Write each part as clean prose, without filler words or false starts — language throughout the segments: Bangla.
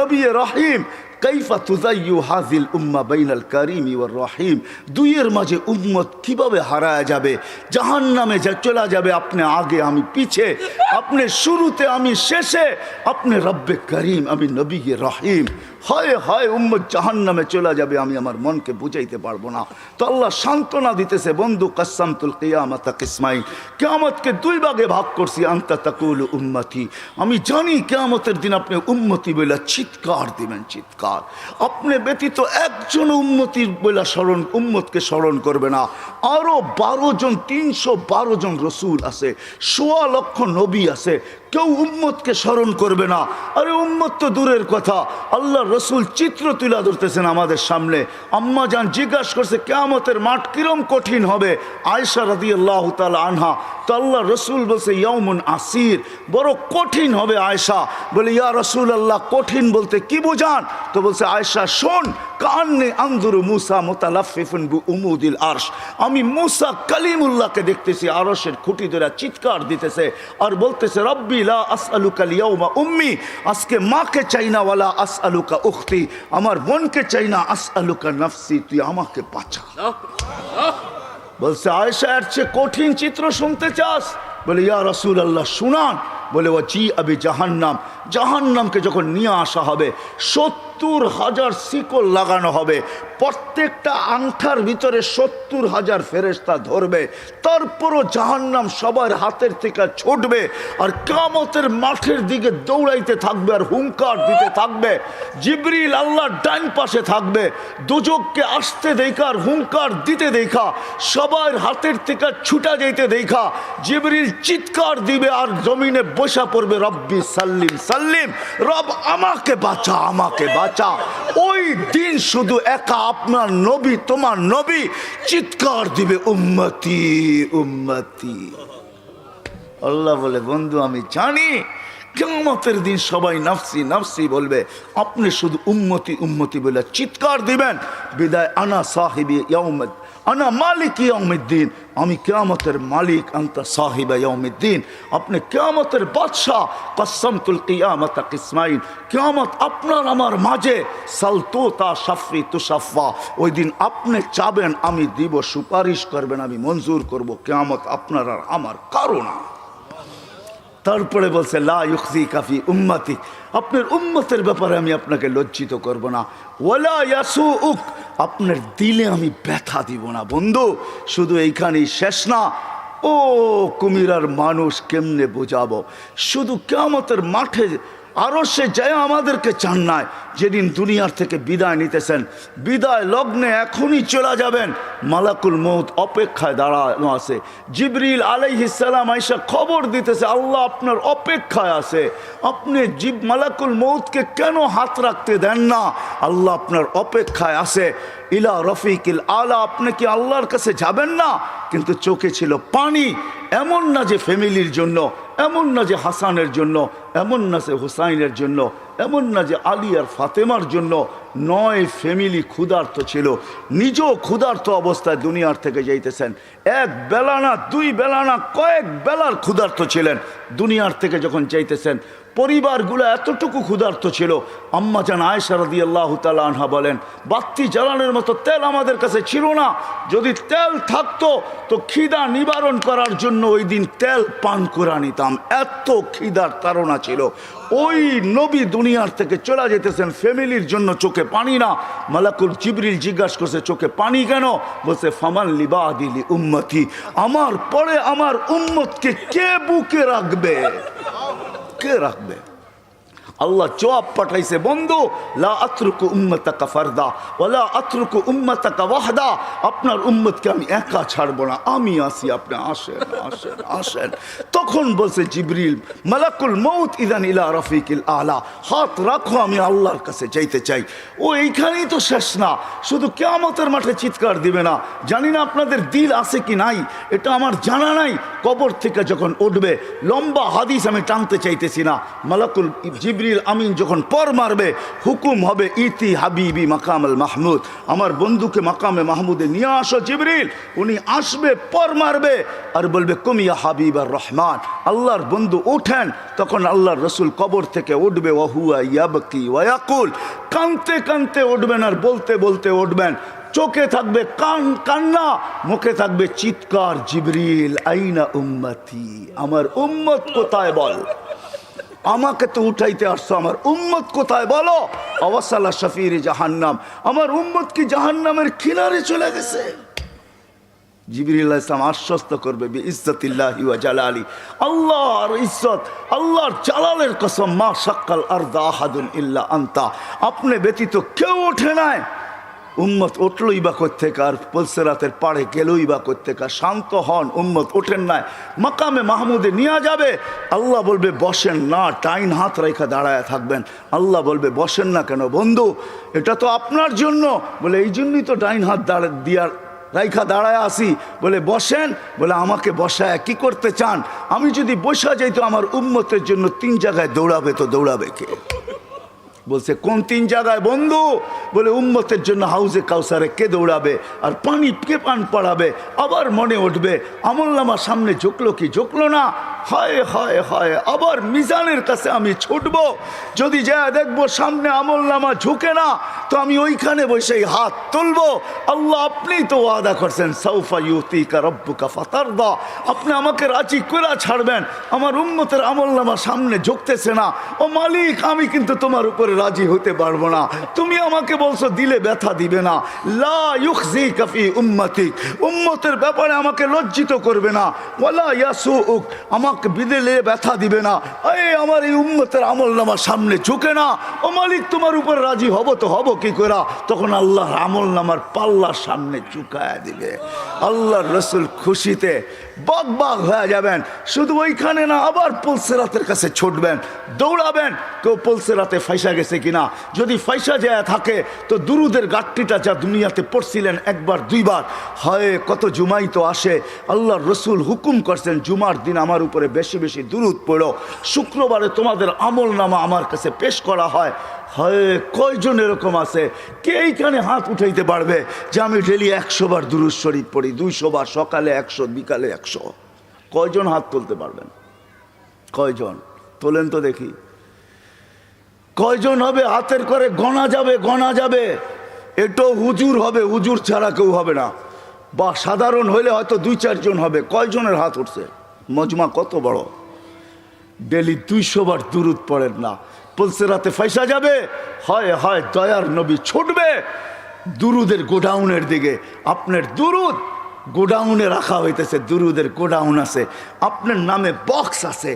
নবী রহিম কাইফা তুযায়্যু হাযিল উম্মাহ বাইনাল কারীমি ওয়ার রহিম। দুইয়ের মাঝে উম্মত কিভাবে হারায় যাবে, জাহান্নামে চলে যাবে। আপনি আগে, আমি পিছে, আপনি শুরুতে, আমি শেষে, আপনি রব্বে করিম, আমি নবী রহিম। হয় হয় উম্মত জাহান্নামে চলে যাবে, আমি আমার মনকে বুঝাইতে পারবো না। তো আল্লাহ সান্ত্বনা দিতেছে, বন্ধু কাসসামতুল কিয়ামাতা কিসমাইন, কিয়ামতকে দুই ভাগে ভাগ করছি। আনতা তাকুলু উম্মতি, আমি জানি কিয়ামতের দিন আপনি উম্মতি বলে চিৎকার দিবেন, চিৎকার। আপনি ব্যতীত একজন উম্মতির বলে উম্মতকে স্মরণ করবে না। আরো 12 জন, 312 জন রসুল আছে, 1.25 লক্ষ নবী আছে, কেউ উম্মতকে স্মরণ করবে না। আরে উম্মত তো দূরের কথা, আল্লাহ রসুল চিত্র তুলে ধরতেছেন আমাদের সামনে। আম্মা জান জিজ্ঞাসা করছে কিয়ামতের মাঠ কিরম কঠিন হবে, আয়েশা রাদিয়াল্লাহু তাআলা আনহা। তো আল্লাহ রসুল বলছে ইয়াউমুন আসির, বড় কঠিন হবে আয়েশা। বলে ইয়া রাসূলুল্লাহ, কঠিন বলতে কি বুঝান? তো বলছে আয়েশা শোন, কান্নি আনজুরু মুসা মুতালাফফিফুন বিউমুদিল আরশ, আমি মুসা কালিমুল্লাহকে দেখতেছি আরশের খুঁটি ধরে চিৎকার দিতেছে আর বলতেছে রব্বি লা আসআলুকা লিয়াউমা উম্মি, আজকে মাকে চাই না, ওয়ালা আসআলুকা উখতি, আমার বোনকে চাই না, আসআলুকা নাফসি, তুই আমাকে বাঁচা। বলছে আয়েশা এর চেয়ে কঠিন চিত্র শুনতে চাস? বলে ইয়া রাসূলুল্লাহ শুনান। বলে ও জি আবি জাহান্নাম, জাহান্নামকে যখন নিয়ে আসা হবে 70,000 শিকল লাগানো হবে, প্রত্যেকটা আংটার ভিতরে 70,000 ফেরেশতা ধরবে, তারপরও জাহান্নাম সবার হাতের থেকে ছুটবে আর কিয়ামতের মাঠের দিকে দৌড়াইতে থাকবে আর হুঙ্কার দিতে থাকবে। জিবরিল আল্লাহর ডান পাশে থাকবে, দুজককে আসতে দেখা আর হুঙ্কার দিতে দেখা, সবার হাতের থেকে ছুটা যেতে দেখা জিবরিল চিৎকার দিবে আর জমিনে বসা পড়বে, রব্বি সাল্লিম সাল্লিম, রব আমাকে বাঁচা, আমাকে বাঁচা। ওই দিন শুধু একা আপনার নবী, তোমার নবী চিৎকার দিবে উম্মতি উম্মতি। আল্লাহ বলে বন্ধু আমি জানি কিয়ামতের দিন সবাই নাফসি নাফসি বলবে, আপনি শুধু উম্মতি উম্মতি বলে চিৎকার দিবেন। বিদায় আনা সাহিবি ইয়াউমিদ, আনা মালিক ইয়াউমিদ্দিন, আমি কিয়ামতের মালিক, আনতা সাহিবা ইয়াউমিদ্দিন, আপনি কিয়ামতের বাদশা। কাসসামতুল কিয়ামাতা কিসমাইন, কিয়ামত আপনার আমার মাঝে, সালতুতা শাফি তুশাফা, ওই দিন আপনি চাবেন আমি দিব, সুপারিশ করবেন আমি মঞ্জুর করব, কিয়ামত আপনার আর আমার কারো না। তারপরে বলছে লা ইউখজিকা ফি উম্মতি, আপনার উম্মতের ব্যাপারে আমি আপনাকে লজ্জিত করব না। ওয়ালা ইয়াসুউক, আপনার দিলে আমি ব্যথা দিব না। বন্ধু শুধু এইখানেই শেষ না, ও কুমিরার মানুষ কেমনে বোঝাবো, শুধু কিয়ামতের মাঠে আরো সে যায় আমাদেরকে চান নাই, যেদিন দুনিয়ার থেকে বিদায় নিতেছেন, বিদায় লগ্নে এখনই চলে যাবেন, মালাকুল মউত অপেক্ষায় দাঁড়ানো আছে। জিবরিল আলাইহিস সালাম আয়েশা খবর দিতেছে আল্লাহ আপনার অপেক্ষায় আছে, আপনি মালাকুল মউতকে কেন হাত রাখতে দেন না? আল্লাহ আপনার অপেক্ষায় আছে। ইলা রফিকিল আলা, আপনি কি আল্লাহর কাছে যাবেন না? কিন্তু চোখে ছিল পানি। এমন না যে ফ্যামিলির জন্য, এমন না যে হাসানের জন্য, এমন না যে হুসাইনের জন্য, এমন না যে আলী আর ফাতেমার জন্য, 9 ফ্যামিলি ক্ষুধার্ত ছিল, নিজেও ক্ষুধার্ত অবস্থায় দুনিয়ার থেকে যাইতেছেন। এক বেলা না, 2 বেলা না, কয়েক বেলার ক্ষুধার্ত ছিলেন। দুনিয়ার থেকে যখন যাইতেছেন পরিবারগুলো এতটুকু ক্ষুধার্ত ছিল। আম্মা জান আয়েশা রাদিয়াল্লাহু তাআলা আনহা বলেন বাতি জ্বালানোর মতো তেল আমাদের কাছে ছিল না, যদি তেল থাকতো তো খিদা নিবারণ করার জন্য ওই দিন তেল পান করে নিতাম, এত খিদার তাড়না ছিল। ওই নবী দুনিয়ার থেকে চলে যেতেছেন, ফ্যামিলির জন্য চোখে পানি না। মালাকুল জিবরিল জিজ্ঞাসা করছে চোখে পানি কেন? বলছে ফামান লিবাদিলি উম্মতি, আমার পরে আমার উম্মতকে কে বুকে রাখবে, কে রাখবে? আল্লাহ জবাব পাঠাইছে বন্ধু লা আতরুকু উম্মাতাকা ফারদা ওয়ালা আতরুকু উম্মাতাকা ওয়াহদা, আপনার উম্মতকে আমি একা ছাড়বো না, আমি আসি, আপনি আসেন আসেন আসেন। তখন বলছে জিবরিল মালাকুল মউত ইদান ইলা রফিকিল আলা, হাত রাখো আমি আল্লাহর কাছে যাইতে চাই। ও এইখানেই তো শেষ না, শুধু কিয়ামতের মাঠে চিৎকার দিবে না। জানি না আপনাদের দিল আছে কি নাই, এটা আমার জানা নাই। কবর থেকে যখন উঠবে, লম্বা হাদিস আমি টানতে চাইতেছি না, মালাকুল জিবরিল জিবরিল আমিন যখন পর মারবে হুকুম হবে ইতি হাবিবি মাকামাল মাহমুদ, আমার বন্ধুকে মাকামে মাহমুদে নিয়ে আসো জিবরিল। উনি আসবে, পর মারবে আর বলবে কুমিয়া হাবিব আর রহমান, আল্লাহর বন্ধু ওঠেন। তখন আল্লাহর রসুল কবর থেকে উঠবে, ওয়াহুয়া ইয়াবকি ওয়াকুল, কানতে কানতে উঠবেন আর বলতে বলতে উঠবেন। চোখে থাকবে কান্না, মুখে থাকবে চিৎকার, জিবরিল আইনা উম্মতি, আমার উম্মত কোথায় বল, আমাকে তো উঠাইতে আসছো, আমার উম্মত কোথায় বলো। অবসালা শফির জাহান্নাম, আমার উম্মত কি জাহান্নামের কিনারে চলে গেছে। জিবরিল আলাইহিস সালাম আশ্বস্ত করবে বিইজ্জতিল্লাহি ওয়া জালালি, আল্লাহর ইজ্জত, আল্লাহর জালালের কসম, মা শাক্কাল আরদা আহাদুন ইল্লা আনতা, আপনি ব্যতীত কেউ ওঠে নাই। উম্মত উঠলই বা কোত্থেকে, আর পুলসিরাতের পাড়ে গেলই বা কোত্থেকে। শান্ত হন, উম্মত ওঠেন নাই, মাকামে মাহমুদে নিয়ে যাবে। আল্লাহ বলবে বসেন না, টাইন হাত রেখা দাঁড়ায় থাকবেন। আল্লাহ বলবে বসেন না কেন বন্ধু, এটা তো আপনার জন্য। বলে এই জন্যই তো ডাইন হাত দিয়ার রাইখা দাঁড়ায় আসি। বলে বসেন। বলে আমাকে বসায় কি করতে চান? আমি যদি বসা যাই তো আমার উম্মতের জন্য 3 জায়গায় দৌড়াবে, তো দৌড়াবে কে? বলছে কোন 3 জায়গায় বন্ধু? বলে উম্মতের জন্য হাউজে কাউসারে কে দৌড়াবে, আর পানি কে পান পড়াবে। আবার মনে উঠবে আমলনামা সামনে ঝুঁকলো কি ঝুঁকলো না, হায় হায় হায়, আবার মিজানের কাছে আমি ছুটবো, যদি যা দেখবো সামনে আমলনামা ঝুঁকে না, তো আমি ওইখানে বসেই হাত তুলবো। আল্লাহ আপনি তো ওয়াদা করছেন সাউফা ইউতিকা রব্বুকা ফাতারদা, আপনি আমাকে রাজি করে ছাড়বেন। আমার উম্মতের আমলনামা সামনে ঝুঁকতেছে না, ও মালিক আমি কিন্তু তোমার উপরে রাজি হতে পারবো না। তুমি আমাকে বলছো দিলে ব্যথা দিবে না, লা ইউখজিকা ফি উম্মতিক, উম্মতের ব্যাপারে আমাকে লজ্জিত করবে না, ওয়ালা ইয়াসুউক, আমাকে বিদেলে ব্যথা দিবে না। এই আমার এই উম্মতের আমলনামা সামনে ঝুঁকে না, ও মালিক তোমার উপরে রাজি হব তো হব কি করে? তখন আল্লাহর আমলনামার পাল্লার সামনে ঝুঁকায় দিবে। আল্লাহর রসুল খুশিতে বাগ বাগ হয়ে যাবেন। শুধু ওইখানে না, আবার পুলসিরাতের কাছে ছুটবেন, দৌড়াবেন, কেউ পুলসিরাতে ফাইসা গেছে কিনা। যদি ফাইসা যায় থাকে তো দুরুদের গাট্টিটা যা দুনিয়াতে পড়ছিলেন একবার দুইবার, হয় কত জুমাই তো আসে। আল্লাহর রসুল হুকুম করছেন জুমার দিন আমার উপরে বেশি বেশি দুরুদ পড়ো, শুক্রবারে তোমাদের আমলনামা আমার কাছে পেশ করা হয়। হয় কয়জন এরকম আছে কে এইখানে হাত উঠাইতে পারবে যে আমি ডেলি 100 বার দুরুদ শরীফ পড়ি, 200 বার, সকালে 100, বিকালে 100? কয়জন হাত তুলতে পারবেন? কয়জন তোলেন তো দেখি, কয়জন হবে? হাতের করে গণা যাবে, গণা যাবে। এটাও হুজুর হবে, হুজুর ছাড়া কেউ হবে না, বা সাধারণ হইলে হয়তো 2-4 জন হবে। কয়জনের হাত উঠছে? মজমা কত বড়, ডেলি 200 বার দুরুদ পড়েন না, পুলসিরাতে ফাইসা যাবে। হয় হয় দয়ার নবী ছুটবে দুরুদের গোডাউনের দিকে। আপনার দুরুদ গোডাউনে রাখা হইতেছে, দুরুদের গোডাউন আছে, আপনার নামে বক্স আছে,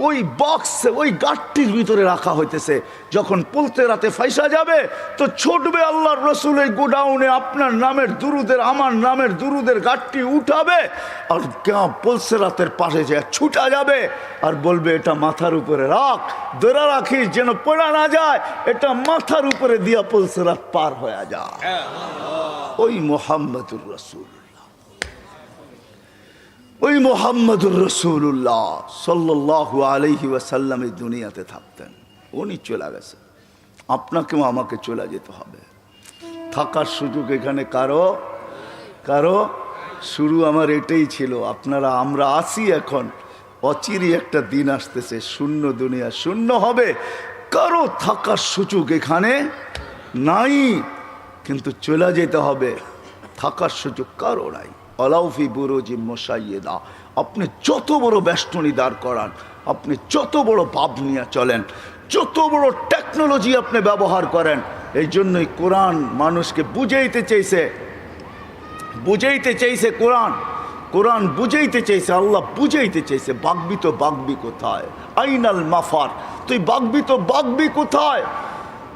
ওই বক্সে ওই গাঠটির ভিতরে রাখা হইতেছে। যখন পুলসিরাতে ফাইসা যাবে তো ছুটবে আল্লাহর রসুলের গোডাউনে, আপনার নামের দুরুদের, আমার নামের দুরুদের গাঠটি উঠাবে, আর পুলসিরাতের পাশে যে ছুটা যাবে আর বলবে এটা মাথার উপরে রাখ, ধরে রাখিস যেন পড়া না যায়, এটা মাথার উপরে দিয়া পুলসিরাত পার হয়ে যায়। ওই মুহাম্মদুর রাসূল, ওই মুহাম্মদুর রাসূলুল্লাহ সাল্লাল্লাহু আলাইহি ওয়াসাল্লাম এই দুনিয়াতে থাকতেন, উনি চলে গেছে, আপনাকেও আমাকে চলে যেতে হবে। থাকার সুযোগ এখানে কারো কারো শুরু আমার এটাই ছিল। আপনারা আমরা আসি এখন, অচিরই একটা দিন আসতেছে শূন্য দুনিয়া শূন্য হবে, কারো থাকার সুযোগ এখানে নাই, কিন্তু চলে যেতে হবে, থাকার সুযোগ কারো নাই। আলাউফি বুরুজি মুশাইয়্যিদা, আপনি যত বড় বেষ্টনী দাঁড় করান, আপনি যত বড় পাপ নিয়ে চলেন, যত বড় টেকনোলজি আপনি ব্যবহার করেন, এই জন্যই কোরআন মানুষকে বুঝাইতে চাইছে, কোরআন বুঝাইতে চাইছে, আল্লাহ বুঝাইতে চাইছে বাগবি তো বাগবি কোথায়, আইনাল মাফার, তুই বাগবি তো বাগবি কোথায়,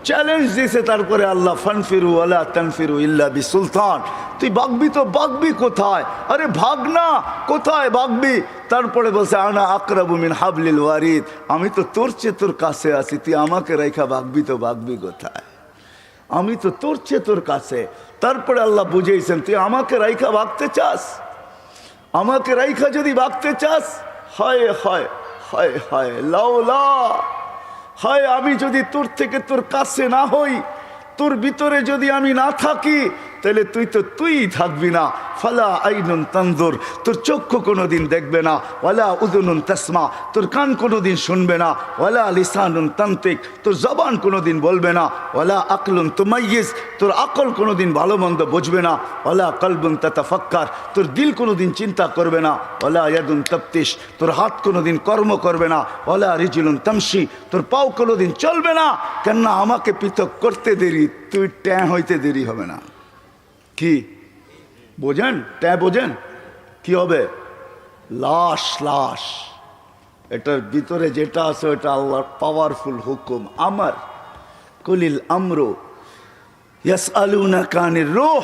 চ্যালেঞ্জ দিয়েছে। তারপরে আল্লাহ ফানফিরু ওয়ালা তানফিরু ইল্লা বিসুলতান, তুই বাগবি তো বাগবি কোথায়, আরে ভাগ না, কোথায় বাগবি? তারপরে বলছে আনা আকরাবু মিন হাবলিল ওয়ারিদ, আমি তো তোর চেয়ে তোর কাছে আছি, তুই আমাকে রেখা বাগবি তো বাগবি কোথায়, আমি তো তোর চেয়ে তোর কাছে। তারপরে আল্লাহ বুঝেছেন তুই আমাকে রাইখা ভাগতে চাস, আমাকে রাইখা যদি ভাগতে চাস, হায় হায় হায় হায় লাউলা হয় আমি যদি তোর থেকে তোর কাছে না হই, তোর ভিতরে যদি আমি না থাকি, তাহলে তুই থাকবি না। ফালা আইনুন তানজুর, তোর চক্ষু কোনোদিন দেখবে না। ওয়ালা উযুনুন তাসমা, তোর কান কোনোদিন শুনবে না। ওয়ালা লিসানুন তানতিক, তোর জবান কোনোদিন বলবে না। ওয়ালা আকলুন তুমাইয়িজ, তোর আকল কোনোদিন ভালো মন্দ বুঝবে না। ওয়ালা কলবুন তাতাফাক্কার, তোর দিল কোনোদিন চিন্তা করবে না। ওয়ালা ইয়াদুন তাফতিশ, তোর হাত কোনোদিন কর্ম করবে না। ওয়ালা রিজলুন তামশি, তোর পাও কোনোদিন চলবে না। কেননা আমাকে পৃথক করতে দেরি, তুই ট্যাঁ হইতে দেরি হবে না। কি বোঝেন? ট্যাঁ বোঝেন? কি হবে? লাশ। লাশ, এটার ভিতরে যেটা আছে ওটা আল্লাহর পাওয়ারফুল হুকুম। আমার কুলিল আমরু ইয়াসআলুনাকা আনির রূহ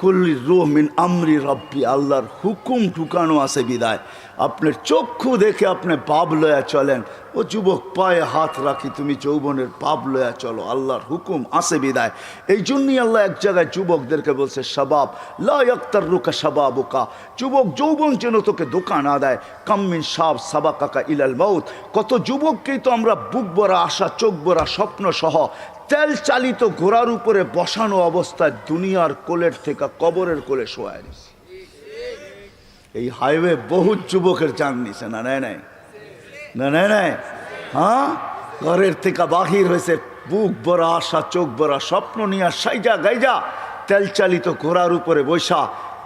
কুলির রূহ মিন আমরি রব্বি, আল্লাহর হুকুম ঢুকানো আছে বিদায় আপনার চক্ষু দেখে আপনি পাপ লয়া চলেন। ও যুবক, পায়ে হাত রাখি, তুমি যৌবনের পাপ লয়া চলো, আল্লাহর হুকুম আছে বিদায়। এই জন্যই আল্লাহ এক জায়গায় যুবকদেরকে বলছে, শাবাব লা ইয়াক্তাররুকা শাবাবুকা, যুবক যৌবন যেন তোকে ধোঁকা না দেয়। কাম্মিন শাব সাবাকাকা ইলাল মাউত, কত যুবককেই তো আমরা বুক ভরা আশা, চোখ ভরা স্বপ্ন সহ তেল চালিত ঘোড়ার উপরে বসানো অবস্থায় দুনিয়ার কোলের থেকে কবরের কোলে শোয়ায় দিছি। এই হাইওয়ে বহুত যুবকের জান নিছে না, নেয় নাই? না নেয় নাই? হ্যাঁ, ঘরের থেকে বাহির হয়েছে বুক ভরা আশা, চোখ ভরা স্বপ্ন নিয়ে সাইজা গাইজা তেল চালিত ঘোড়ার উপরে বৈশা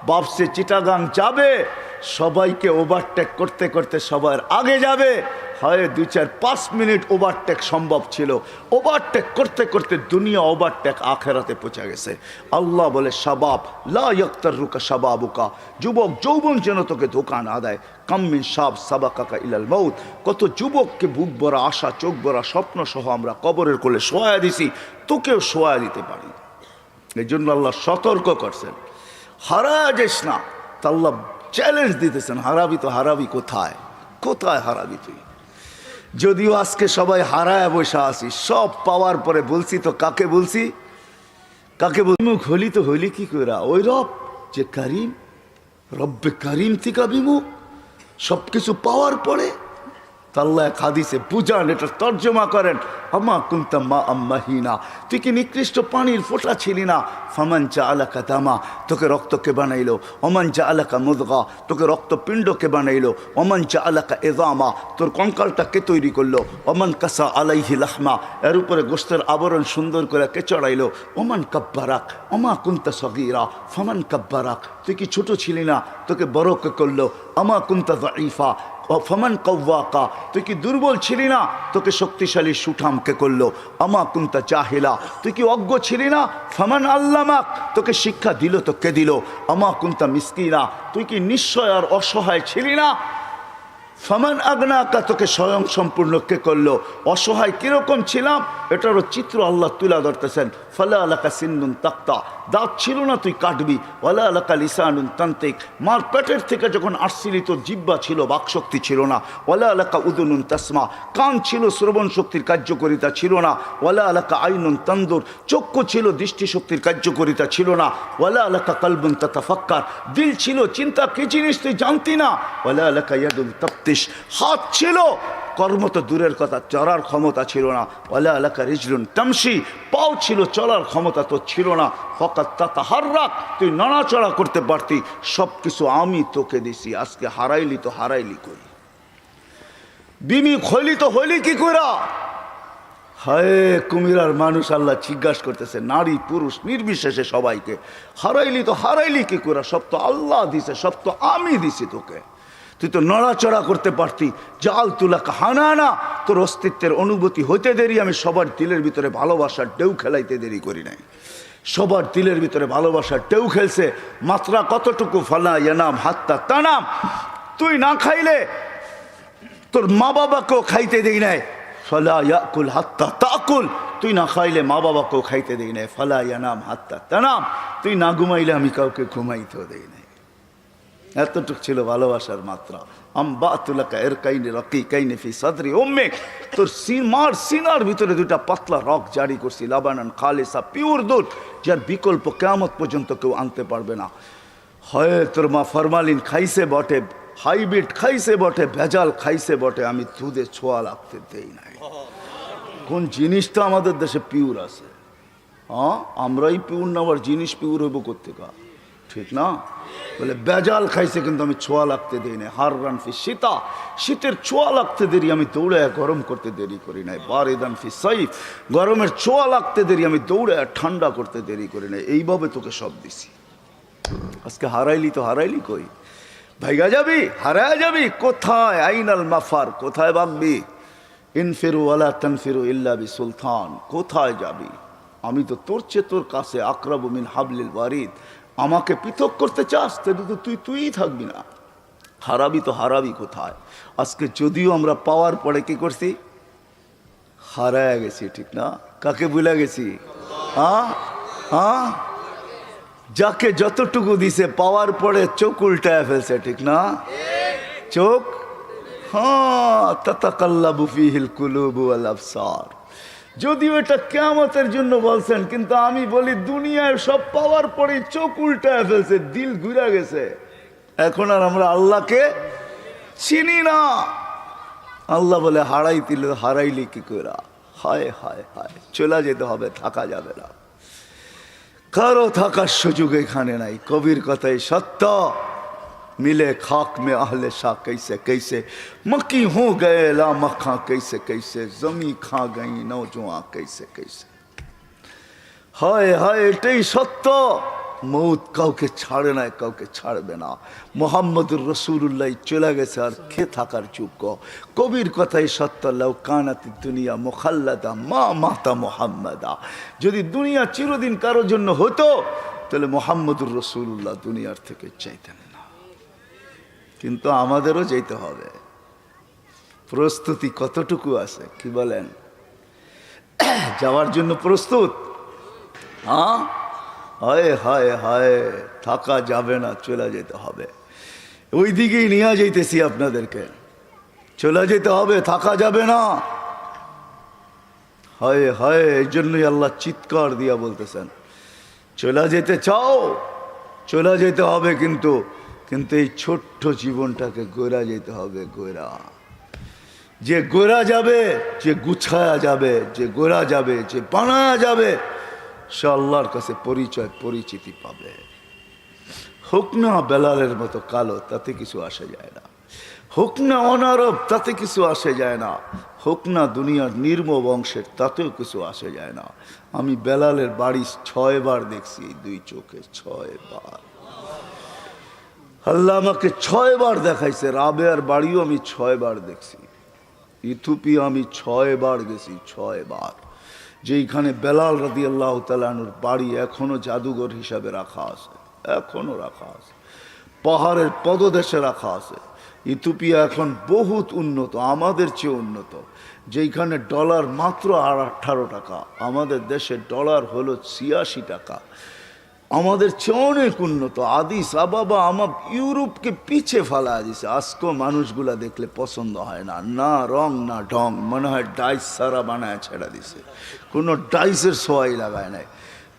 বাপসে চিটাগাং যাবে। সবাইকে ওভারটেক করতে করতে সবার আগে যাবে। হয় 2-4-5 মিনিট ওভারটেক সম্ভব ছিল, ওভারটেক করতে করতে দুনিয়া ওভারটেক আখেরাতে পৌঁছে গেছে। আল্লাহ বলে, শাবাব লা ইয়াক্তাররুকা শাবাবুকা, যুবক যৌবন যেন তোকে ধোঁকা না দেয়। কাম্মিন শাব সাবাকাকা ইলাল মাউত, কত যুবককে বুক ভরা আশা, চোখ ভরা স্বপ্ন সহ আমরা কবরের কোলে শোয়া দিছি, তোকেও শোয়া দিতে পারি। এই জন্য আল্লাহ সতর্ক করছেন, হারা যাস না। তা আল্লাহ চ্যালেঞ্জ দিতেছেন, হারাবি তো হারাবি কোথায়? কোথায় হারাবি তুই? যদিও আজকে সবাই হারায় বসে আসি, সব পাওয়ার পরে বলছি তো কাকে বলছি? কাকে বিমুখ হলি তো হইলি কি করে? ওই রব যে করিম, রব্বে করিম থেকে বিমুখ, সব কিছু পাওয়ার পরে। আল্লাহ এক হাদিসে বুঝান, এটা তর্জমা করেন, আমা কুনতা মা আম্মাহিনা, তুই কি নিকৃষ্ট পানির ফোঁটা ছিলি না? ফামান জাআলাকা দামা, তোকে রক্তকে বানাইলো। ওমান জাআলাকা মুদগা, তোকে রক্তপিণ্ডকে বানাইলো। ওমান জাআলাকা ইযামা, তোর কঙ্কালটাকে তৈরি করলো। ওমান কাসা আলাইহি লাহমা, এর উপরে গোশতের আবরণ সুন্দর করে কে চড়াইলো। ওমান কাব্বারাক আমা কুনতা সগীরা ফামান কাব্বারাক, তুই কি ছোট ছিলি না? তোকে বড়কে করলো। আমা কুনতা যায়ীফা ফমান কওয়াকা, তুই কি দুর্বল ছিলি না? তোকে শক্তিশালী সুঠামকে করলো। আমা কুনতা জাহিলা, তুই কি অজ্ঞ ছিলি না? ফমান আল্লামাক, তোকে শিক্ষা দিল তো কে দিল? আমা কুনতা মিসকিনা, তুই কি নিশ্চয় আর অসহায় ছিলি না? ফমান আগনাকা, তোকে স্বয়ং সম্পূর্ণ কে করলো? অসহায় কিরকম ছিলাম এটারও চিত্র আল্লাহ তুলা ধরতেছেন। ফালা আলাকা সিন্নুন তাক্তা, দাঁত ছিল না তুই কাটবি। ওয়ালা আলাকা লিসানুন তান্তিক, মার পেটের থেকে যখন আসছিলি তোর জিহ্বা ছিল, বাকশক্তি ছিল না। ওয়ালা আলাকা উদুনুন তাসমা, কান ছিল, শ্রবণ শক্তির কার্যকরিতা ছিল না। ওয়ালা আলাকা আইনুন তানদুর, চক্ষু ছিল, দৃষ্টিশক্তির কার্যকরিতা ছিল না। ওয়ালা আলাকা কলবুন তাতাফাক্কার, দিল ছিল, চিন্তা কি জিনিস তুই জানতি না। ওয়ালা আলাকা ইয়াদুন তাফতিশ, হাত ছিল, কর্ম তো দূরের কথা, চলার ক্ষমতা ছিল না। ওয়ালা আলাকা রিজলুন তামশি, পাও ছিল, চলার ক্ষমতা তো ছিল না। ফাকাত তাতাহাররাক, তুই নড়াচড়া করতে পারতি। সব কিছু আমি তোকে দিছি, আজকে হারাইলি তো হারাইলি করি। বিমি হইলি তো হইলি কি কইরা? হায় কুমিরার মানুষ আল্লাহ জিজ্ঞাসা করতেছে, নারী পুরুষ নির্বিশেষে সবাইকে, হারাইলি তো হারাইলি কি কইরা? সব তো আল্লাহ দিছে, সব তো আমি দিছি তোকে। তুই তো নড়াচড়া করতে পারতি। জাল তুলা কাহানা, তোর অস্তিত্বের অনুভূতি হইতে দেরি, আমি সবার দিলের ভিতরে ভালোবাসার ঢেউ খেলাইতে দেরি করি নাই। সবার দিলের ভিতরে ভালোবাসার ঢেউ খেলছে। মাত্রা কতটুকু? ফালা ইয়ানাম হাত্তা তানাম, তুই না খাইলে তোর মা বাবাকেও খাইতে দেই নাই। ফালা ইয়াকুল হাত্তা তাকুল, তুই না খাইলে মা বাবাকেও খাইতে দেই নাই। ফালা ইয়ানাম হাত্তা তানাম, তুই না ঘুমাইলে আমি কাউকে ঘুমাইতেও দেই নাই। এতটুক ছিল ভালোবাসার মাত্রা। আম্বাতুলাকা এরকাইনি রাকিকাইনি ফি সাদরি উম্মিক, তোর মার সিনার ভিতরে দুটা পাতলা রক জারি করছি, লাবানান খালিসা, পিওর দুধ, যার বিকল্প কিয়ামত পর্যন্ত কেউ আনতে পারবে না। হয় তোর মা ফরমালিন খাইছে বটে, হাইব্রিড খাইছে বটে, ভেজাল খাইছে বটে, আমি দুধে ছোঁয়া লাগতে দেই নাই। কোন জিনিসটা আমাদের দেশে পিওর আছে? হ্যাঁ, আমরাই পিওর না, আবার জিনিস পিওর হইব কোথেকে? ঠিক না? বলে বেজাল খাইছে কিন্তু আমি ছোঁয়া লাগতে দিই নাই। হার রান ফি শীতা, শীতের ছোঁয়া লাগতে দেরি আমি দৌড়ে গরম করতে দেরি করি নাই। বারিদান ফি সাইফ, গরমের ছোঁয়া লাগতে দেরি আমি দৌড়ে ঠান্ডা করতে দেরি করি নাই। এইভাবে তোকে সব দিছি। আজকে হারাইলি তো হারাইলি কই? ভাইগা যাবি, হারায় যাবি কোথায়? আইনাল মাফার, কোথায় ভাগবি? ইনফিরু ওয়ালা তানফিরু ইল্লা বি সুলতান, কোথায় যাবি? আমি তো তোর চেয়ে তোর কাছে আকরাবু মিন হাবলিল ওয়ারিদ। আমাকে পৃথক করতে চাস তাহলে তো তুই থাকবি না। হারাবি তো হারাবি কোথায়? আজকে যদিও আমরা পাওয়ার পরে কি করছি, হারায় গেছি। ঠিক না? কাকে ভুলে গেছি? হ্যাঁ হ্যাঁ, যাকে যতটুকু দিছে পাওয়ার পরে চোখ উল্টায় ফেলছে। ঠিক না? চোখ, হ্যাঁ, তাতাকাল্লাবু ফিহিল কুলুবু ওয়াল আবসার। যদিও এটা কিয়ামতের জন্য বলছেন, কিন্তু আমি বলি দুনিয়ায় সব পাওয়ার পরে চোখ উল্টায় ফেলছে, দিল ঘুরে গেছে। এখন আর আমরা আল্লাহকে চিনি না। আল্লাহ বলে হারাইলি কি করে? হায় হায় হায়, চলে যেতে হবে, থাকা যাবে না। কারো থাকার সুযোগ এখানে নাই। কবির কথাই সত্য, मिले खाक में अहले शाह कैसे कैसे, मक्की हो गए ला मक्खा कैसे कैसे, जमी खा गई नौजवां कैसे कैसे। हाय हाय, एटाई सत्य। मौत কাউকে ছাড়ে না, কাউকে ছাড়বে না। মুহাম্মদুর রাসূলুল্লাহ চলে গেছে, আর কে থাকার যোগ্য? কবির কথাই সত্য, লাউ কানাত দুনিয়া মুখাল্লাদা মা মাতা মুহাম্মাদা। যদি দুনিয়া চিরদিন কারোর জন্য হতো তাহলে মুহাম্মদুর রাসূলুল্লাহ দুনিয়ার থেকে চাইতেন না। কিন্তু আমাদেরও যেতে হবে। প্রস্তুতি কতটুকু আছে কি বলেন? যাওয়ার জন্য প্রস্তুত? হ্যাঁ, হায় হায় হায়, থাকা যাবে না, চলে যেতে হবে। ওই দিকেই নিয়ে যাইতেছি আপনাদেরকে, চলে যেতে হবে, থাকা যাবে না। হায় হায়, এই জন্যই আল্লাহ চিৎকার দিয়া বলতেছেন, চলে যেতে চাও, চলে যেতে হবে, কিন্তু কিন্তু এই ছোট্ট জীবনটাকে গোরা যেতে হবে। গোরা, যে গোরা যাবে, যে গুছায়া যাবে, যে গোরা যাবে, যে বানা যাবে, সে আল্লাহর কাছে পরিচয় পরিচিতি পাবে। হোক না বেলালের মতো কালো, তাতে কিছু আসে যায় না। হোক না অনারব, তাতে কিছু আসে যায় না। হোক না দুনিয়ার নির্ম বংশের, তাতেও কিছু আসে যায় না। আমি বেলালের বাড়ি 6 বার দেখছি, 2 চোখে 6 বার। আল্লাহ আমাকে 6 বার দেখাইছে। রাবেয়ার বাড়িও আমি 6 বার দেখছি। ইথিওপিয়া আমি 6 বার গেছি, 6 বার। যেইখানে বেলাল রাদিয়াল্লাহু তাআলা আনহুর বাড়ি এখনো জাদুঘর হিসাবে রাখা আছে, এখনো রাখা আছে, পাহাড়ের পদদেশে রাখা আছে। ইথিওপিয়া এখন বহুত উন্নত, আমাদের চেয়ে উন্নত। যেইখানে ডলার মাত্র 18 টাকা, আমাদের দেশে ডলার হলো 86 টাকা। আমাদের চেয়ে অনেক উন্নত। আদিস আবাবা আমার ইউরোপকে পিছে ফেলা দিছে। আজকেও মানুষগুলা দেখলে পছন্দ হয় না, না রং না ঢং, মনে হয় ডাইস সারা বানায় ছেড়া দিছে, কোনো ডাইসের সোয়াই লাগায় নাই।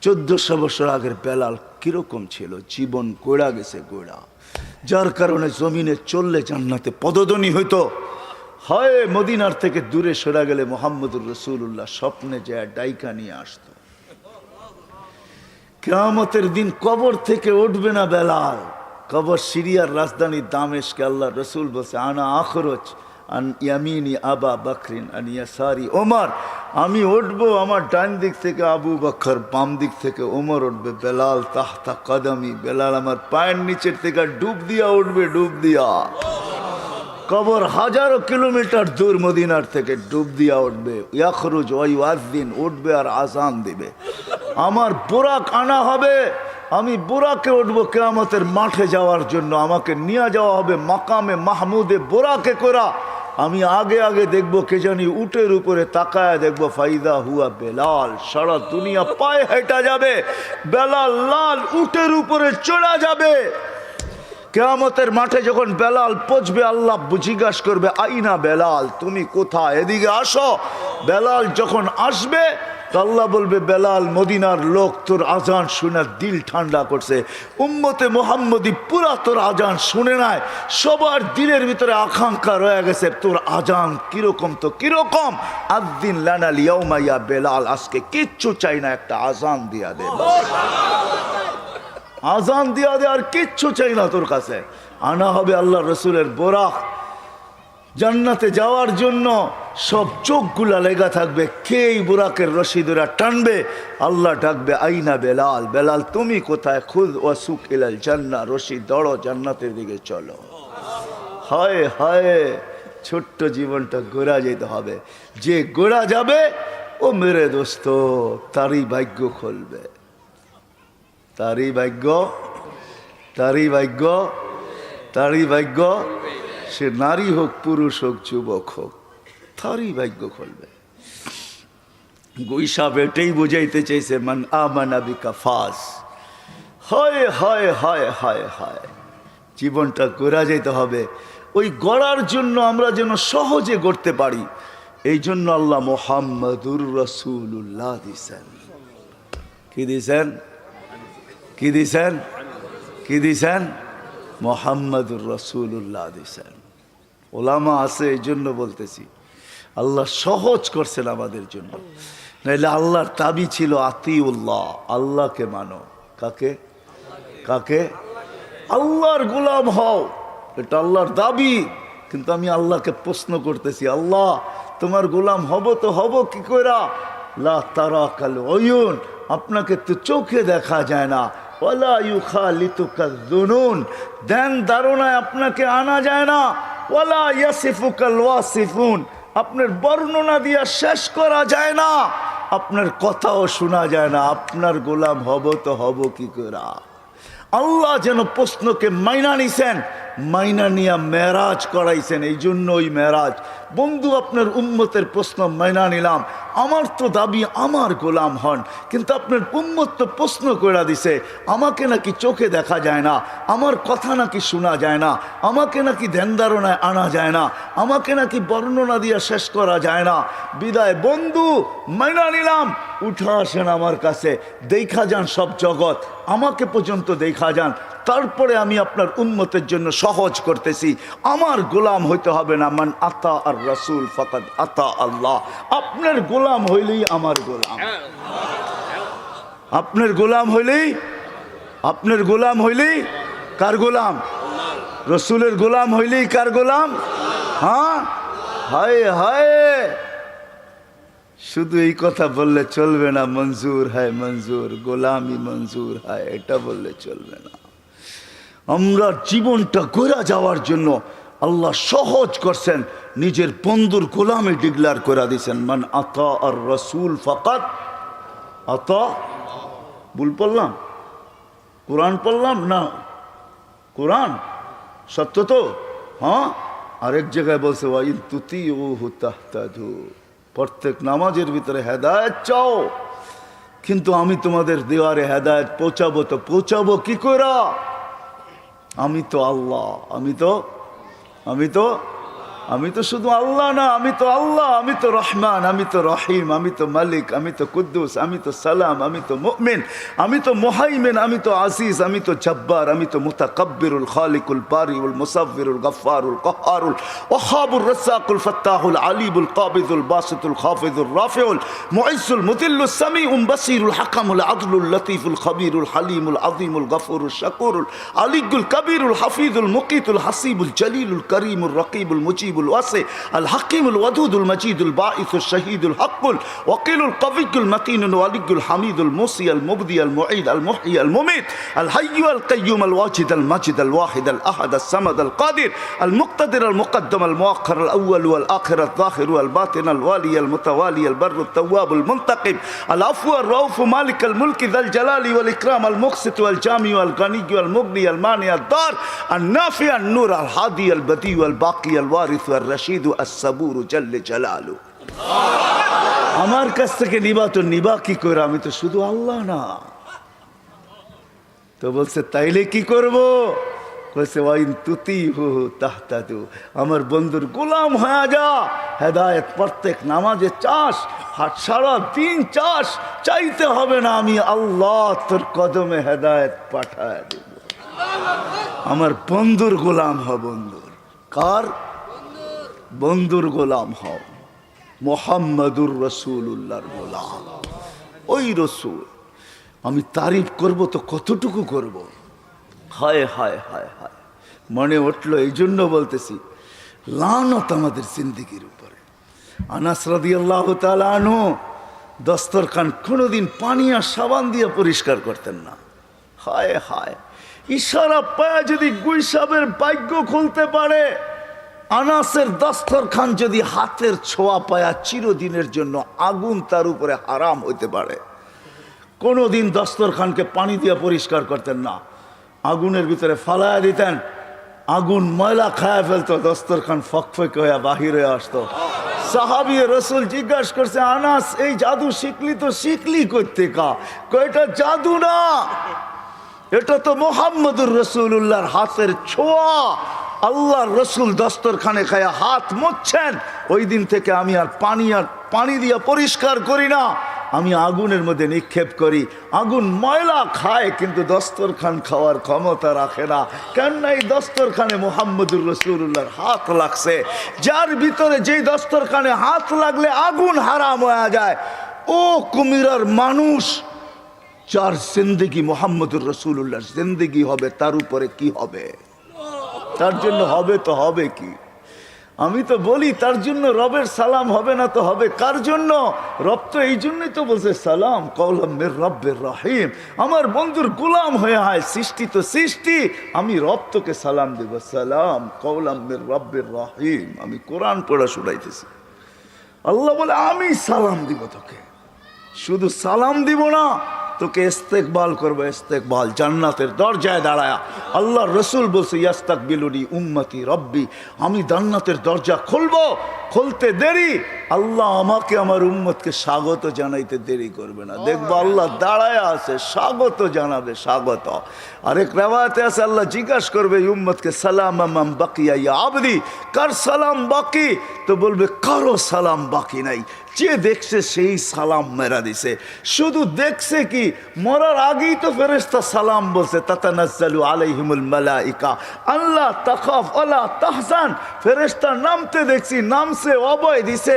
1400 বছর আগের বেলাল কিরকম ছিল? জীবন গোড়া গেছে, গোড়া। যার কারণে জমিনে চললে জান্নাতে পদধ্বনি হইতো। হয় মদিনার থেকে দূরে সরা গেলে মুহাম্মদুর রাসূলুল্লাহ স্বপ্নে যায় ডাইকা নিয়ে আসতো। কিয়ামতের দিন কবর থেকে উঠবে না বেলাল। কবর সিরিয়ার রাজধানী দামেস্কে। আল্লাহ রসুল বলছে, আনা আখরজ আন ইয়ামিনি আবা বকরিন আন ইয়াসারি ওমর। আমি উঠবো, আমার ডান দিক থেকে আবু বকর, বাম দিক থেকে ওমর উঠবে। বেলাল তাহতা কদমি, বেলাল আমার পায়ের নিচের থেকে ডুব দিয়া উঠবে, ডুব দিয়া। কবর হাজারো কিলোমিটার দূর মদিনার থেকে, ডুব দিয়া উঠবে। ইয়াখরুজ ওয়া ইউআযিন, উঠবে আর আজান দিবে। আমার বুরাক আনা হবে, আমি বুরাকে উঠবো কিয়ামতের মাঠে যাওয়ার জন্য। আমাকে নিয়ে যাওয়া হবে মাকামে মাহমুদে বুরাকে করা। আমি আগে আগে দেখবো, কে জানি উটের উপরে তাকায় দেখবো, ফাইদা হুয়া বেলাল। সারা দুনিয়া পায়ে হেঁটা যাবে, বেলাল লাল উটের উপরে চড়া যাবে। কিয়ামতের মাঠে যখন বেলাল পৌঁছবে, আল্লাহ জিজ্ঞাসা করবে, আইনা বেলাল, তুমি কোথায়? এদিকে আসো। বেলাল যখন আসবে, তো আল্লাহ বলবে বেলাল মদিনার লোক তোর আজান শুনে দিল ঠান্ডা করছে, উম্মতে মুহাম্মদী পুরা তোর আজান শুনে নাই, সবার দিলের ভিতরে আকাঙ্ক্ষা রয়ে গেছে তোর আজান কিরকম, তো কিরকম, আদ্দিন লানা লিয়াউমা ইয়া বেলাল, আজকে কিচ্ছু চাই না, একটা আজান দিয়া দে, আজান দিয়া দে, আর কিচ্ছু চাই না তোর কাছে। আনা হবে আল্লাহ রসুলের বোরাক, জান্নাতে যাওয়ার জন্য সব চোখগুলা লেগা থাকবে, কে এই বুরাকের রশি ধরে টানবে, আল্লাহ ডাকবে আইনা বেলাল, বেলাল তুমি কোথায়, খুদ ওয়াসুক ইলাল জান্নাহ, রশি দড়ো জান্নাতের দিকে চলো। হায় হায়, ছোট্ট জীবনটা গোড়া যেতে হবে, যে গোড়া যাবে ও মেরে দোস্ত তারই ভাগ্য খুলবে, তারই ভাগ্য, তারই ভাগ্য, তারই ভাগ্য, সে নারী হোক পুরুষ হোক যুবক হোক, তারই ভাগ্য খুলবে। গুইসাব এটাই বুঝাইতে চাইছে, মান আমানা বিকা ফাজ। হায় হায় হায় হায় হায়, জীবনটা গড়া যেতে হবে, ওই গড়ার জন্য আমরা যেন সহজে গড়তে পারি, এই জন্য আল্লাহ মুহাম্মাদুর রাসূলুল্লাহ দিছেন। কি দিছেন, কি দিছেন, কি দিছেন, মুহাম্মাদুর রাসূলুল্লাহ দিছেন। ওলামা আছে এই জন্য বলতেছি, আল্লাহ সহজ করছেন আমাদের জন্য, নাইলে আল্লাহর দাবি ছিল আতিউল্লাহ, আল্লাহকে মানো। কাকে, কাকে, আল্লাহর গোলাম হও, এটা আল্লাহর দাবি। কিন্তু আমি আল্লাহকে প্রশ্ন করতেছি, আল্লাহ তোমার গোলাম হব তো হব কি কইরা, লা তারাকাল উয়ুন, আপনাকে তো চোখে দেখা যায় না, ওয়ালা ইউখালিতুকা যুনুন, ধ্যান ধারণায় আপনাকে আনা যায় না, ওয়ালা ইয়াসিফুকাল ওয়াসিফুন, আপনার বর্ণনা দিয়া শেষ করা যায় না, আপনার কথাও শোনা যায় না, আপনার গোলাম হব তো হব কি করা। আল্লাহ যেন প্রশ্নকে মাইনা নিছেন, মাইনা নিয়া মেরাজ করাইছেন, এই জন্য ওই মেরাজ। বন্ধু আপনার উম্মতের প্রশ্ন মাইনা নিলাম, আমার তো দাবি আমার গোলাম হন, কিন্তু আপনার উম্মত তো প্রশ্ন করে দিছে, আমাকে নাকি চোখে দেখা যায় না, আমার কথা নাকি শোনা যায় না, আমাকে নাকি ধ্যান ধারণায় আনা যায় না, আমাকে নাকি বর্ণনা দিয়া শেষ করা যায় না। বিদায় বন্ধু, মাইনা নিলাম, উঠা আসেন আমার কাছে, দেখা যান সব জগৎ, আমাকে পর্যন্ত দেখা যান, তারপরে আমি আপনার উম্মতের জন্য সহজ করতেছি। আমার গোলাম হইতে হবে না, মান আতা আর রাসূল ফাকাদ আতা আল্লাহ, আপনার গোলাম হইলেই আমার গোলাম, আপনার গোলাম হইলেই, আপনার গোলাম হইলেই কার গোলাম, রসুলের গোলাম হইলেই কার গোলাম। হ্যাঁ, হায় হায়, শুধু এই কথা বললে চলবে না, মঞ্জুর হয় মঞ্জুর, গোলামি মঞ্জুর হয়, এটা বললে চলবে না। আমরা জীবনটা গড়া যাওয়ার জন্য আল্লাহ সহজ করছেন, নিজের বন্ধুর গোলামি ডিক্লেয়ার করে দিয়েছেন, মান আতা আর রাসূল ফাকাদ আতা। ভুল পড়লাম, কোরআন পড়লাম না, কোরআন সত্য তো। হ্যাঁ, আরেক জায়গায় বলছে ওয়াইন তুতিউহু তাহতাদু, প্রত্যেক নামাজের ভিতরে হেদায়েত চাও, কিন্তু আমি তোমাদের দেওয়ারে হেদায়েত পৌঁছাবো, তো পৌঁছাবো কি করে, আমি তো আল্লাহ, আমি তো শুধু আল্লাহ না, আমি তো আল্লাহ, আমি তো রহমান, আমি তো রহিম, আমি তো মালিক, আমি তো কুদ্দুস, আমি তো সালাম, আমি তো মুমিন, আমি তো মুহাইমিন, আমি তো আজিজ, আমি তো জব্বার, আমি তো মুতাকাব্বিরুল খালিকুল বারিউল মুসাব্বিরুল গফফারুল কহ্হারুল ওয়াহাবুর রাজ্জাকুল ফাত্তাহুল আলিমুল কাবিদুল বাসিতুল খাফিজুর রাফিউল মুইজ্জুল মুদিল্লুস সামিউল বাসিরুল হাকামুল আদলুল লতীফুল খবীরুল হালিমুল আযীমুল গফুরুল শাকুরুল আলিকুল কবীরুল হাফিজুল মুকিতুল হাসিবুল জলিলুল করিমুল রকিবুল মুজিব الواسع الحكيم الودود المجيد الباعث الشهيد الحق الوكيل القوي المتين الولي الحميد الموصي المبدي المعيد المحيي المميت الحي القيوم الواجد الماجد الواحد الأحد الصمد القادر المقتدر المقدم المؤخر الأول والآخر الظاهر والباطن الوالي المتوالي البر التواب المنتقم العفو الرؤوف مالك الملك ذا الجلال والإكرام المقسط والجامع والغني والمغني المانع الضار النافع النور الهادي البديع الباقي الوارث الرشيد الصبور جل جلاله। আমার কাছ থেকে নিবা তো নিবা কি করে, আমি তো শুধু আল্লাহ না। তো বলছে তাইলে কি করব, বলছে ওয়াইন তুতিহু তাহতাদু, আমার বন্ধুর গোলাম হয়ে যা, হেদায়েত প্রত্যেক নামাজে চাস, হাট সারা দিন চাস, চাইতে হবে না, আমি আল্লাহ তোর কদমে হেদায়েত পাঠায় দেব। আমার বন্ধুর গোলাম হ, বন্ধুর। কার? বন্ধুর গোলাম হও, মুহাম্মাদুর রাসূলুল্লাহর গোলাম। ওই রসুল আমি তারিফ করব তো কতটুকু করব? হায় হায় হায় হায়, মনে উঠলো, এই জন্য বলতেছি, লানত আমাদের জিন্দেগির উপরে। আনাস রাদিয়াল্লাহু তাআলা আনহু দস্তরখান কোনোদিন পানি আর সাবান দিয়ে পরিষ্কার করতেন না। হায় হায়, ইশারা পায়া যদি গুইসাবের ভাগ্য খুলতে পারে, আনাসের দস্তরখান যদি হাতের ছোঁয়া পায়া চিরদিনের জন্য আগুন তার উপরে হারাম হইতে পারে। কোনোদিন দস্তরখানকে পানি দিয়ে পরিষ্কার করতেন না, আগুনের ভিতরে ফালায়া দিতেন, আগুন ময়লা খায়া ফেলতো, দস্তরখান ফকফক হইয়া বাহির হয়ে আসতো। সাহাবী রসুল জিজ্ঞাসা করছে, আনাস এই জাদু শিখলি তো শিখলি করতে কা? এটা জাদু না, এটা তো মুহাম্মদুর রাসূলুল্লাহর হাতের ছোঁয়া। আল্লাহর রসুল দস্তরখানে খায়া হাত মুছছেন, ওই দিন থেকে আমি আর পানি দিয়ে পরিষ্কার করি না, আমি আগুনের মধ্যে নিক্ষেপ করি। আগুন ময়লা খায় কিন্তু দস্তরখান খাওয়ার ক্ষমতা রাখে না। কেননা এই দস্তরখানে মুহাম্মদুর রাসূলুল্লাহর হাত লাগছে। যার ভিতরে যেই দস্তরখানে হাত লাগলে আগুন হারাম হয়ে যায়, ও কুমিরার মানুষ, যার জিন্দেগি মুহাম্মদুর রাসূলুল্লাহর জিন্দেগি হবে, তার উপরে কি হবে? তার জন্য হবে তো হবে কি? আমি তো বলি তার জন্য রবের সালাম হবে না তো হবে কার জন্য? রব তো এই জন্যই তো বলছে সালাম কওলাম মির রব্বির রহিম। আমার বন্ধুর গোলাম হয়ে হয়, সৃষ্টি তো সৃষ্টি, আমি রব তোকে সালাম দেব, সালাম কওলাম মির রব্বির রহিম। আমি কোরআন পড়া শুনাইতেছি, আল্লাহ বলে আমি সালাম দিব তোকে, শুধু সালাম দিব না, তোকে ইস্তেকবাল করবো, ইস্তেকবাল জান্নাতের দরজায় দাঁড়ায়া। আল্লাহ রসুল বলছে ইয়াস্তাকবিলুনি উম্মতি রব্বি, আমি জান্নাতের দরজা খুলবো, খুলতে দেরি আল্লাহ আমাকে আমার উম্মতকে স্বাগত জানাইতে দেরি করবে না। দেখবো আল্লাহ দাঁড়ায় আছে, স্বাগত জানাবে, স্বাগত। আরেক রেওয়ায়েতে আছে আল্লাহ জিজ্ঞাসা করবে উম্মতকে, সালাম আম বাকিয়া ইয়া আবদি, কার সালাম বাকি? তো বলবে কারো সালাম বাকি নাই, যে দেখছে সেই সালাম মেরা দিছে। শুধু দেখছে কি, মরার আগেই তো ফেরেশতা সালাম বলছে, তাতানাজ্জালু আলাইহিমুল মালাইকা আল্লাহ তাখাফ ওয়ালা তাহজান। ফেরেশতা নামতে দেখছি, নামছে, অভয় দিছে,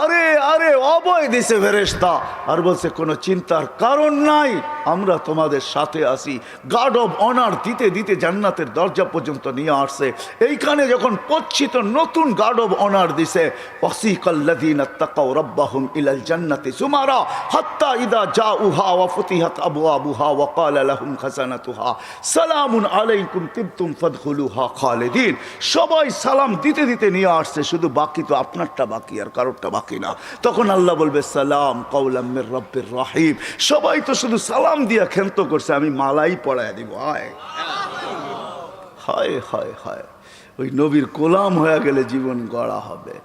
আরে আরে অভয় দিছে ফেরেশতা, আর বলছে কোনো চিন্তার কারণ নাই, আমরা তোমাদের সাথে আছি। গার্ড অব অনার দিতে দিতে জান্নাতের দরজা পর্যন্ত নিয়ে আসছে। এইখানে যখন পচ্ছিত নতুন গার্ড অব অনার দিছে, ওয়াসিকাল্লাযীনা তাকাউ রাব্বাহুম ইলাল জান্নাতি সুমারা হাত্তা ইযা জাউহা ওয়া ফুতিহাত আবওয়াবুহা ওয়া ক্বালা লাহুম খাজানাতুহা সালামুন আলাইকুম তিবতুম ফাদখুলুহা খালিদিন। সবাই সালাম দিতে দিতে নিয়ে আসছে, শুধু বাকি তো আপনারটা বাকি, আর কারোরটা বাকি না। তখন আল্লাহ বলবে সালাম কওলাম মির রব্বির রহিম। সবাই তো শুধু সালাম দিয়া ক্ষান্ত করছে, আমি মালাই পড়ায় দিব। হায় হায় হায় হায়, ওই নবীর গোলাম হয়ে গেলে জীবন গড়া হবে।